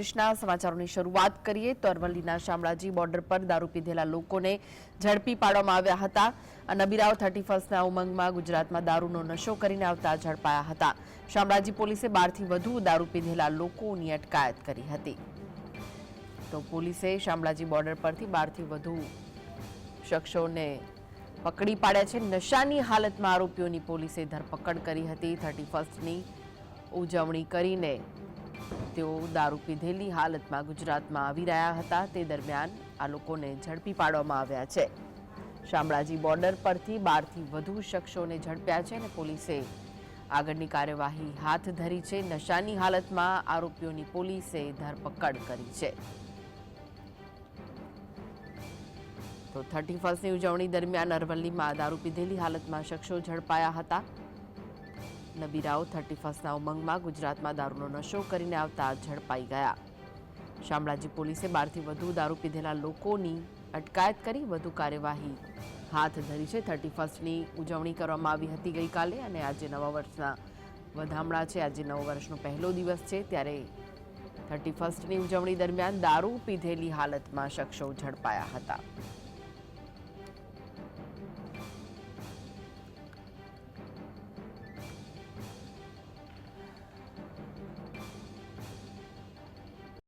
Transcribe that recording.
દેશના સમાચારોની શરૂઆત કરીએ તો અરવલ્લીના શામળાજી બોર્ડર પર દારૂ પીધેલા લોકોને ઝડપી પાડવામાં આવ્યા હતા. નબીરાવ 31ના ઉમંગમાં ગુજરાતમાં દારૂનો નશો કરીને આવતા ઝડપાયા હતા. શામળાજી પોલીસે 12થી વધુ દારૂ પીધેલા લોકોની અટકાયત કરી હતી. તો પોલીસે શામળાજી બોર્ડર પરથી 12થી વધુ શખ્સોને પકડી પાડ્યા છે. નશાની હાલતમાં આરોપીઓની પોલીસે ધરપકડ કરી હતી. 31ની ઉજવણી કરીને તેઓ દારૂ પીધેલી હાલતમાં ગુજરાતમાં આવી રહ્યા હતા. તે દરમિયાન આ લોકોને ઝડપી પાડવામાં આવ્યા છે. શામળાજી બોર્ડર પરથી 12થી વધુ શખ્સોને ઝડપ્યા છે અને પોલીસે આગળની કાર્યવાહી હાથ ધરી છે. નશાની હાલતમાં આરોપીઓની પોલીસે ધરપકડ કરી છે. તો 31ની ઉજવણી દરમિયાન અરવલ્લીમાં દારૂ પીધેલી હાલતમાં શખ્સો ઝડપાયા હતા. નબીરાવ 31ના ઉમંગમાં ગુજરાતમાં દારૂનો નશો કરીને આવતા ઝડપાઈ ગયા. શામળાજી પોલીસે 12થી વધુ દારૂ પીધેલા લોકોની અટકાયત કરી વધુ કાર્યવાહી હાથ ધરી છે. 31ની ઉજવણી કરવામાં આવી હતી ગઈકાલે અને આજે નવા વર્ષના વધામણા છે. આજે નવા વર્ષનો પહેલો દિવસ છે ત્યારે 31ની ઉજવણી દરમિયાન દારૂ પીધેલી હાલતમાં શખ્સો ઝડપાયા હતા.